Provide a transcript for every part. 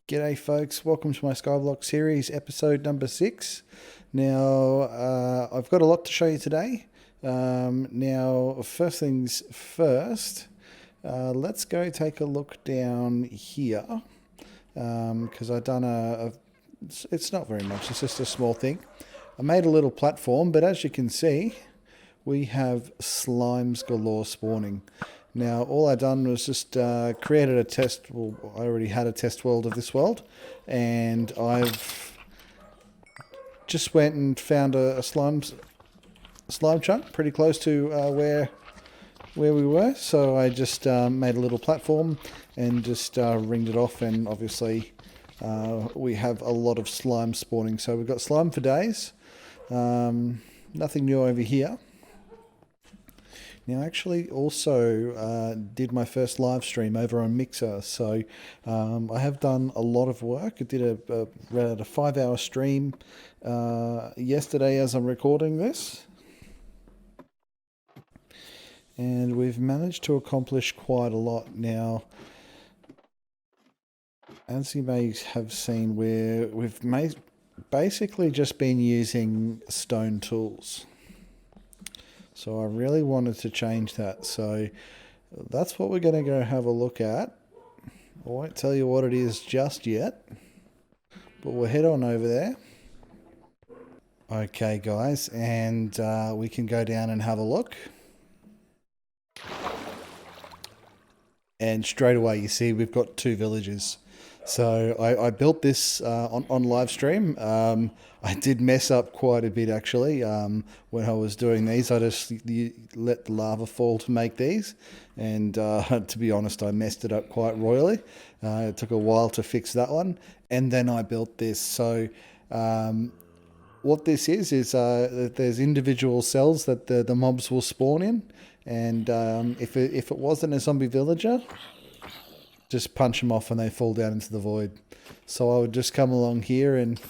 G'day folks, welcome to my Skyblock series, episode number 6. Now, I've got a lot to show you today. Now, first things first, let's go take a look down here, because I've done it's not very much, it's just a small thing. I made a little platform, but as you can see, we have slimes galore spawning. Now, all I done was just created a test. Well, I already had a test world of this world, and I've just went and found a slime chunk pretty close to where we were. So I just made a little platform and just ringed it off, and obviously we have a lot of slime spawning. So we've got slime for days. Nothing new over here. Now, I actually also did my first live stream over on Mixer, so I have done a lot of work. I did a 5-hour stream yesterday as I'm recording this, and we've managed to accomplish quite a lot. Now, as you may have seen, we've basically just been using stone tools. So I really wanted to change that. So that's what we're going to go have a look at. I won't tell you what it is just yet, but we'll head on over there. Okay, guys, and we can go down and have a look. And straight away, you see we've got 2 villages. So I built this on live stream. I did mess up quite a bit actually when I was doing these. I just let the lava fall to make these, and to be honest, I messed it up quite royally. It took a while to fix that one, and then I built this. So what this is that there's individual cells that the mobs will spawn in, and if it wasn't a zombie villager, just punch them off and they fall down into the void. So I would just come along here and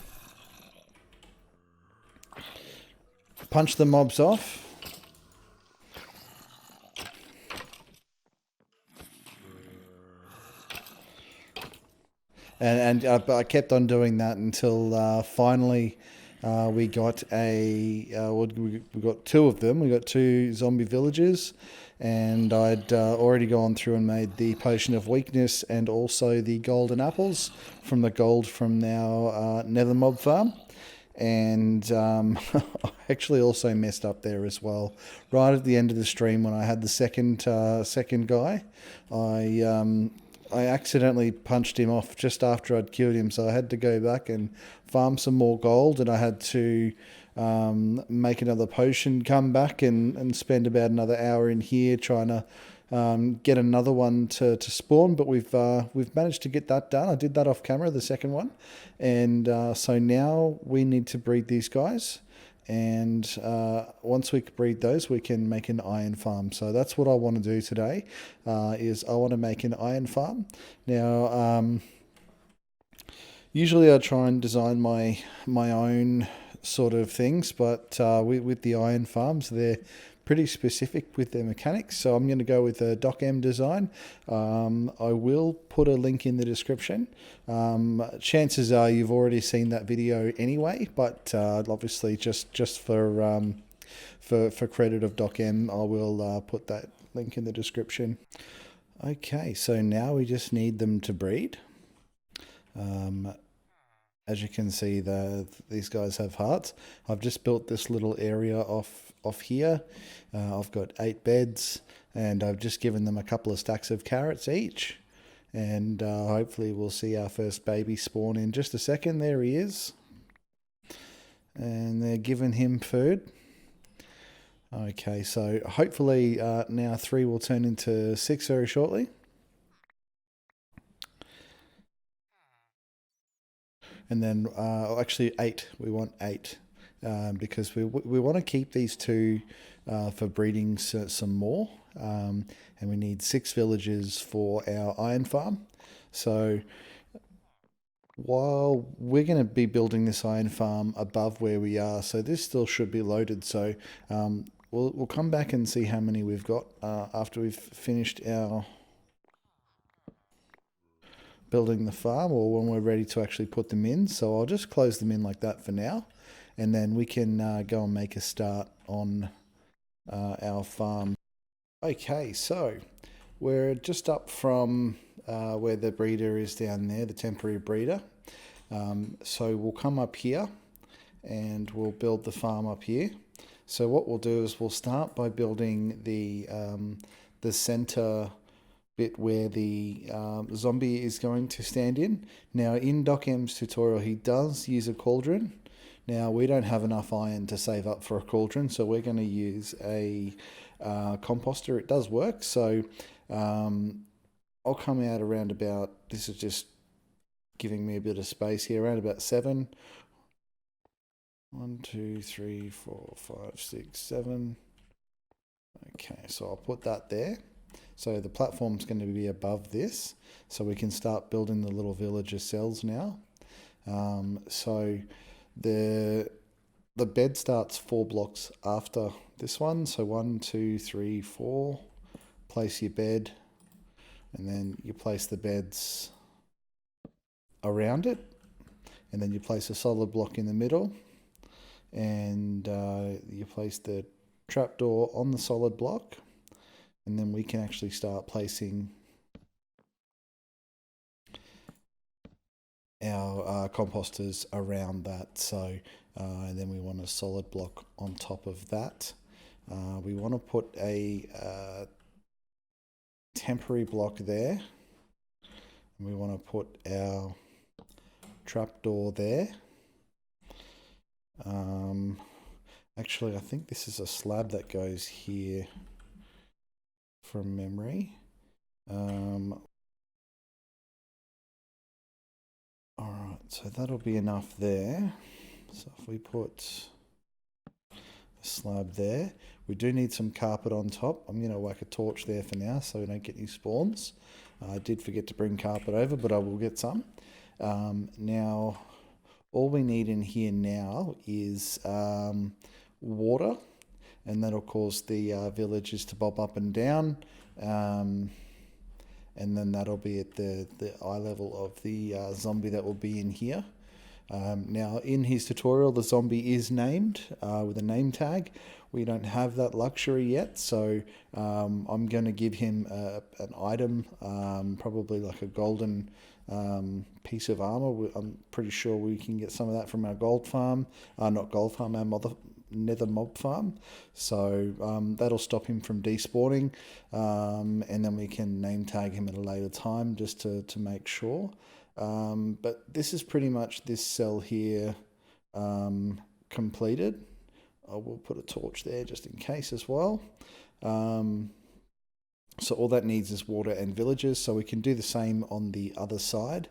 punch the mobs off. And I kept on doing that until finally we got we got 2 of them. We got 2 zombie villagers. And I'd already gone through and made the potion of weakness and also the golden apples from the gold from our nether mob farm. And I actually also messed up there as well. Right at the end of the stream, when I had the second guy, I accidentally punched him off just after I'd killed him. So I had to go back and farm some more gold, and I had to make another potion, come back and spend about another hour in here trying to get another one to spawn. But we've managed to get that done. I did that off camera, the second one, and so now we need to breed these guys. And once we breed those, we can make an iron farm. So that's what I want to do today. Is I want to make an iron farm. Now, usually I try and design my own sort of things, but with the iron farms, they're pretty specific with their mechanics. So I'm going to go with a DocM design. I will put a link in the description. Chances are you've already seen that video anyway, but obviously just for credit of DocM, I will put that link in the description. Okay, so now we just need them to breed. As you can see, these guys have hearts. I've just built this little area off here. I've got 8 beds, and I've just given them a couple of stacks of carrots each. And hopefully we'll see our first baby spawn in just a second. There he is. And they're giving him food. Okay, so hopefully now 3 will turn into 6 very shortly. And then actually 8, we want 8 because we want to keep these 2 for breeding some more, and we need 6 villagers for our iron farm. So while we're going to be building this iron farm above where we are, so this still should be loaded. So we'll come back and see how many we've got after we've finished our building the farm, or when we're ready to actually put them in. So I'll just close them in like that for now, and then we can go and make a start on our farm. Okay, so we're just up from where the breeder is down there, the temporary breeder. So we'll come up here and we'll build the farm up here. So what we'll do is we'll start by building the center bit where the zombie is going to stand in. Now in DocM's tutorial he does use a cauldron. Now we don't have enough iron to save up for a cauldron, so we're going to use a composter. It does work, so I'll come out around about, this is just giving me a bit of space here, around about 7. 1, 2, 3, 4, 5, 6, 7. Okay, so I'll put that there. So the platform's going to be above this, so we can start building the little villager cells now. So the bed starts 4 blocks after this one. So 1, 2, 3, 4. Place your bed, and then you place the beds around it, and then you place a solid block in the middle, and you place the trapdoor on the solid block, and then we can actually start placing our composters around that. So and then we want a solid block on top of that. We want to put a temporary block there, and we want to put our trapdoor there. Actually, I think this is a slab that goes here from memory. Alright, so that'll be enough there. So if we put a slab there, we do need some carpet on top. I'm going to whack a torch there for now so we don't get any spawns. I did forget to bring carpet over, but I will get some. Now, all we need in here now is water, and that'll cause the villagers to bob up and down, and then that'll be at the eye level of the zombie that will be in here. Now in his tutorial the zombie is named with a name tag. We don't have that luxury yet, so I'm going to give him an item, probably like a golden piece of armor. I'm pretty sure we can get some of that from our gold farm, not gold farm, our nether mob farm. So that'll stop him from despawning, and then we can name tag him at a later time just to make sure. But this is pretty much this cell here completed. I will put a torch there just in case as well. So all that needs is water and villagers, so we can do the same on the other side.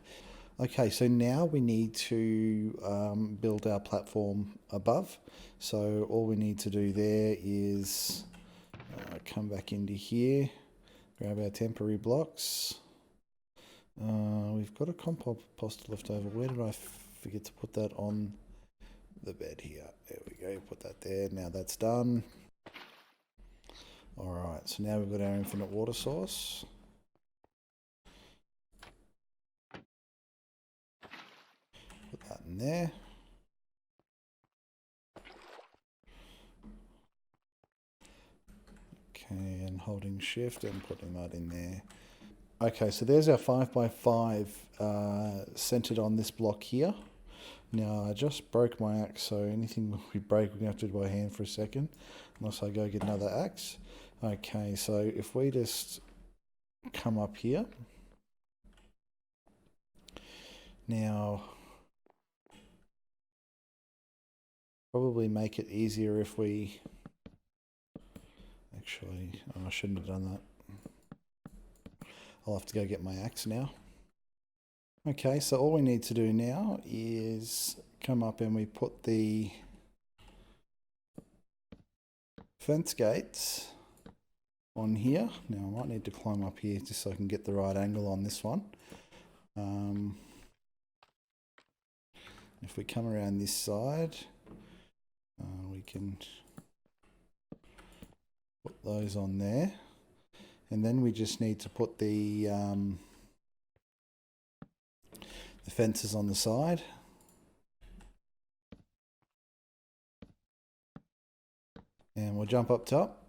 Okay, so now we need to build our platform above. So all we need to do there is come back into here, grab our temporary blocks. We've got a compost left over. Where did I forget to put that on the bed here? There we go, put that there. Now that's done. Alright, so now we've got our infinite water source. Put that in there. Okay, and holding shift and putting that in there. Okay, so there's our 5x5 centered on this block here. Now I just broke my axe, so anything we break we're going to have to do by hand for a second, unless I go get another axe. Okay, so if we just come up here. Now, probably make it easier if we... Actually, I shouldn't have done that. I'll have to go get my axe now. Okay, so all we need to do now is come up and we put the fence gates on here. Now I might need to climb up here just so I can get the right angle on this one. If we come around this side, we can put those on there. And then we just need to put the fences on the side. And we'll jump up top.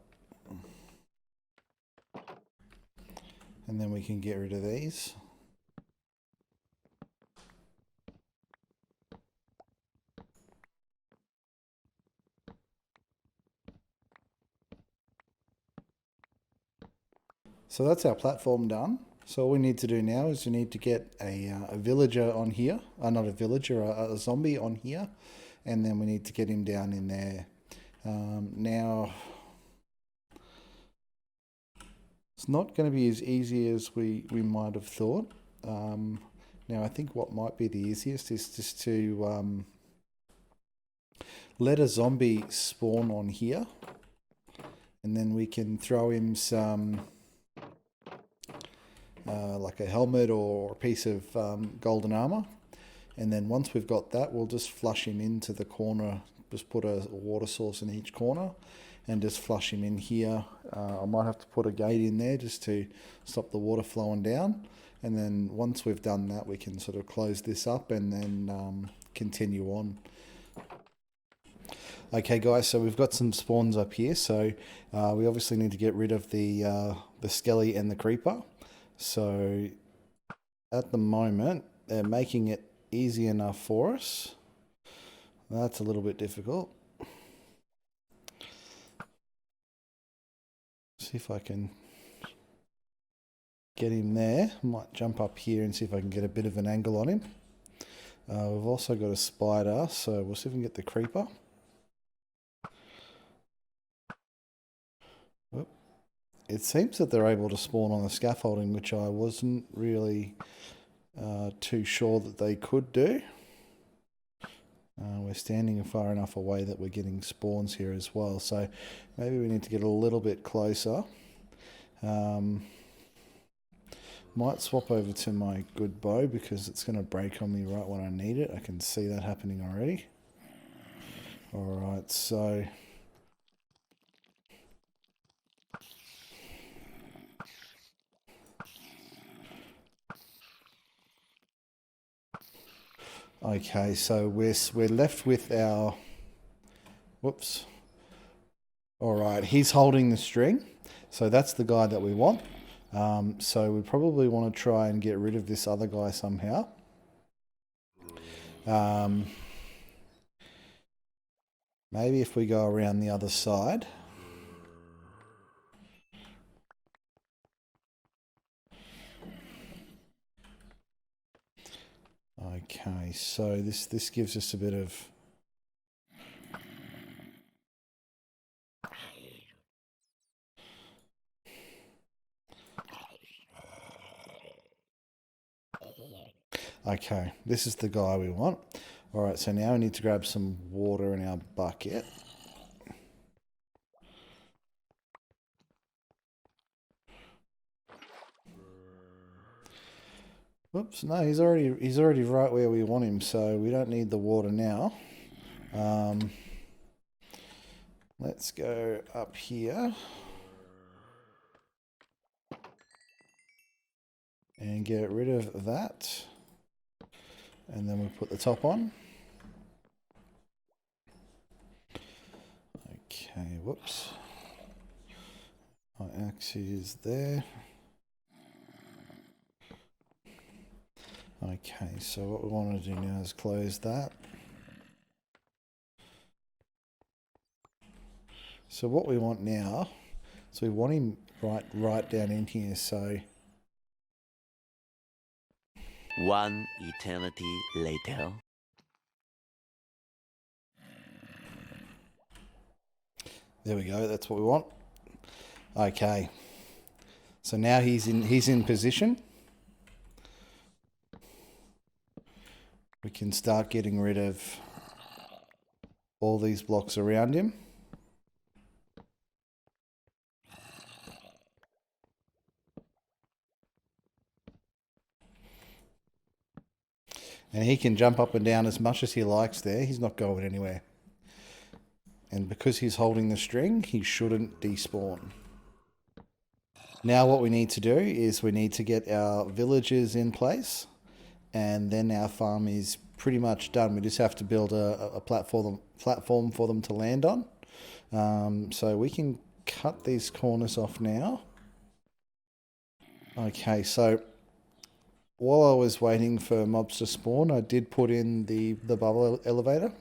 And then we can get rid of these. So that's our platform done. So all we need to do now is we need to get a villager on here. Not a villager, a zombie on here. And then we need to get him down in there. Now, it's not going to be as easy as we might have thought. Now, I think what might be the easiest is just to let a zombie spawn on here. And then we can throw him some... like a helmet or a piece of golden armor, and then once we've got that, we'll just flush him into the corner. Just put a water source in each corner and just flush him in here. I might have to put a gate in there just to stop the water flowing down, and then once we've done that, we can sort of close this up and then continue on. Okay guys, so we've got some spawns up here, so we obviously need to get rid of the skelly and the creeper. So at the moment, they're making it easy enough for us. That's a little bit difficult. See if I can get him there. Might jump up here and see if I can get a bit of an angle on him. We've also got a spider, so we'll see if we can get the creeper. It seems that they're able to spawn on the scaffolding, which I wasn't really too sure that they could do. We're standing far enough away that we're getting spawns here as well, so maybe we need to get a little bit closer. Might swap over to my good bow because it's going to break on me right when I need it. I can see that happening already. Alright, so... Okay, so we're left with our... Whoops. Alright, he's holding the string. So that's the guy that we want. So we probably want to try and get rid of this other guy somehow. Maybe if we go around the other side. Okay, so this gives us a bit of... Okay, this is the guy we want. Alright, so now we need to grab some water in our bucket. Whoops, no, he's already right where we want him, so we don't need the water now. Let's go up here. And get rid of that. And then we put the top on. Okay, whoops. My axe is there. Okay, so what we want to do now is close that. So what we want now, so we want him right down in here, so... One eternity later. There we go, that's what we want. Okay. So now he's in position. We can start getting rid of all these blocks around him. And he can jump up and down as much as he likes there. He's not going anywhere. And because he's holding the string, he shouldn't despawn. Now what we need to do is we need to get our villagers in place. and then our farm is pretty much done. We just have to build a platform for them to land on. So we can cut these corners off now. Okay, so while I was waiting for mobs to spawn, I did put in the bubble elevator.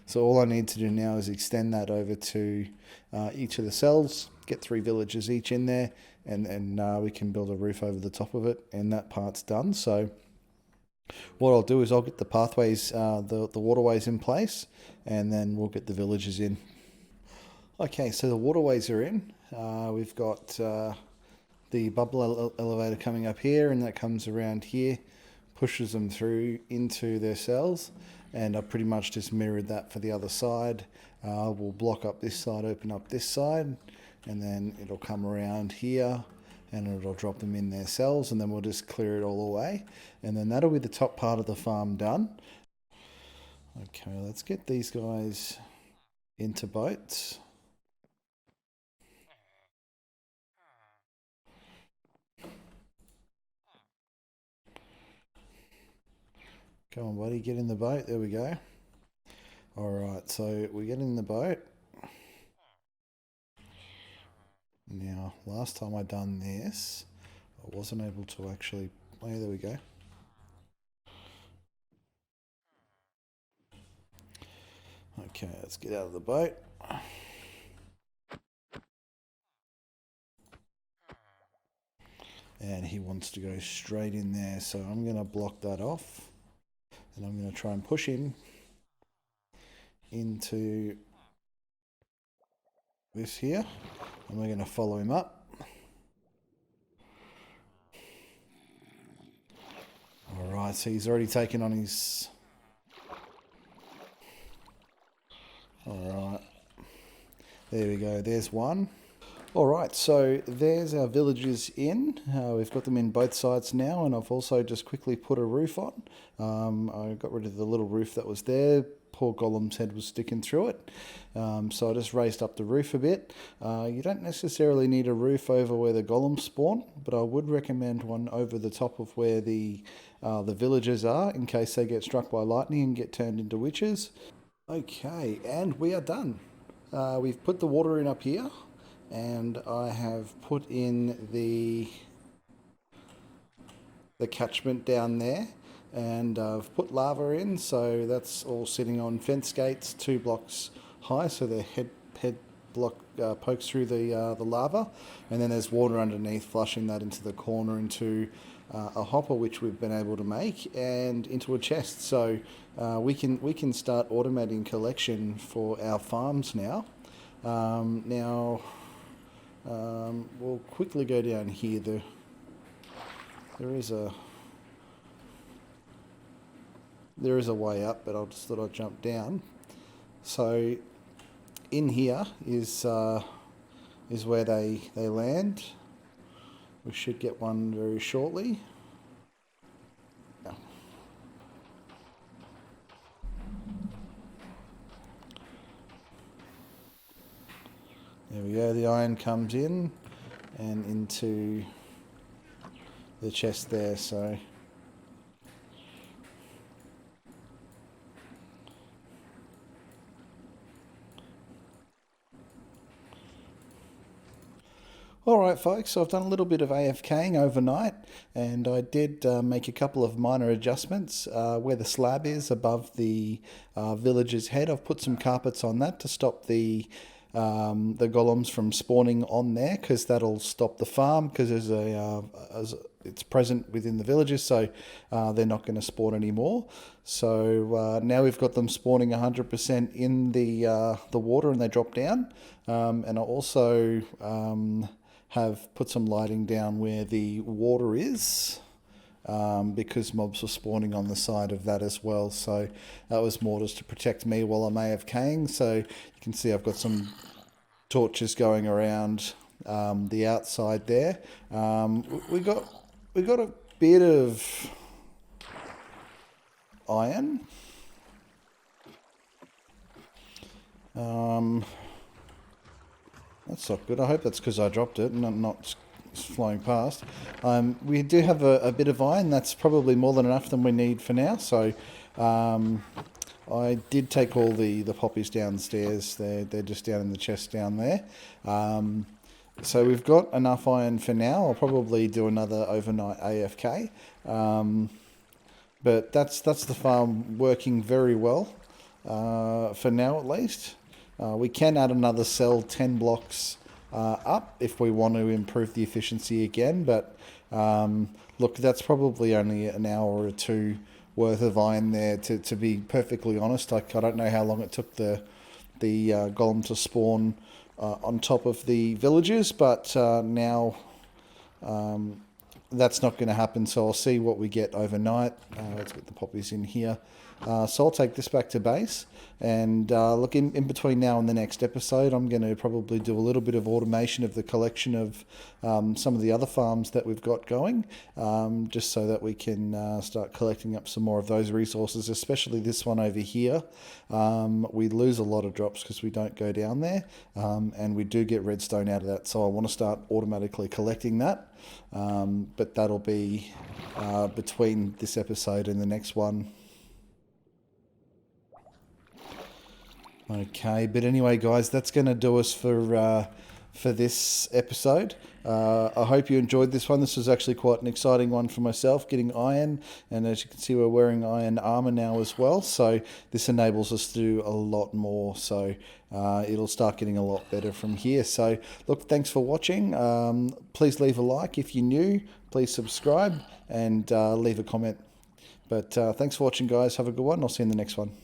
So all I need to do now is extend that over to each of the cells, get 3 villagers each in there, and we can build a roof over the top of it, and that part's done. So what I'll do is I'll get the pathways, the waterways in place, and then we'll get the villagers in. Okay, so the waterways are in. We've got the bubble elevator coming up here, and that comes around here, pushes them through into their cells, and I pretty much just mirrored that for the other side. We'll block up this side, open up this side, and then it'll come around here and it'll drop them in their cells, and then we'll just clear it all away, and then that'll be the top part of the farm done. Okay, let's get these guys into boats. Come on, buddy, get in the boat. There we go. All right, so we get in the boat. Now, last time I done this, I wasn't able to actually... Oh, there we go. Okay, let's get out of the boat. And he wants to go straight in there, so I'm going to block that off. And I'm going to try and push him into this here. And we're going to follow him up. Alright, so he's already taken on his... Alright. There we go, there's one. Alright, so there's our villagers in. We've got them in both sides now, and I've also just quickly put a roof on. I got rid of the little roof that was there. Poor Golem's head was sticking through it. So I just raised up the roof a bit. You don't necessarily need a roof over where the golems spawn, but I would recommend one over the top of where the villagers are, in case they get struck by lightning and get turned into witches. Okay, and we are done. We've put the water in up here, and I have put in the catchment down there, and I've put lava in, so that's all sitting on fence gates 2 blocks high, so the head block pokes through the lava, and then there's water underneath flushing that into the corner into a hopper which we've been able to make, and into a chest. So we can start automating collection for our farms now. We'll quickly go down here. There is a way up, but I just thought I'd jump down. So in here is where they land. We should get one very shortly. There we go, the iron comes in and into the chest there, so alright folks, so I've done a little bit of AFKing overnight, and I did make a couple of minor adjustments. Where the slab is above the villager's head, I've put some carpets on that to stop the golems from spawning on there, because that'll stop the farm, because it's present within the villages, so they're not going to spawn anymore. So now we've got them spawning 100% in the water, and they drop down. And I also have put some lighting down where the water is, because mobs were spawning on the side of that as well. So that was more just to protect me while I'm AFKing. So you can see I've got some torches going around the outside there. We got a bit of iron. That's not good. I hope that's because I dropped it and not flying past. We do have a bit of iron. That's probably more than enough than we need for now. So I did take all the poppies downstairs. They're just down in the chest down there. So we've got enough iron for now. I'll probably do another overnight AFK. But that's the farm working very well, for now at least. We can add another cell 10 blocks up if we want to improve the efficiency again. But look, that's probably only an hour or two worth of iron there, to be perfectly honest. I don't know how long it took the golem to spawn on top of the villages, but now that's not going to happen, so I'll see what we get overnight. Let's get the poppies in here. So I'll take this back to base, and look, in between now and the next episode, I'm going to probably do a little bit of automation of the collection of some of the other farms that we've got going, just so that we can start collecting up some more of those resources, especially this one over here. We lose a lot of drops because we don't go down there, and we do get redstone out of that, so I want to start automatically collecting that. But that'll be between this episode and the next one. Okay, but anyway, guys, that's going to do us for this episode. I hope you enjoyed this one. This was actually quite an exciting one for myself, getting iron, and as you can see, we're wearing iron armor now as well, so this enables us to do a lot more, so it'll start getting a lot better from here. So look, thanks for watching. Please leave a like if you're new, please subscribe, and leave a comment. But thanks for watching, guys. Have a good one. I'll see you in the next one.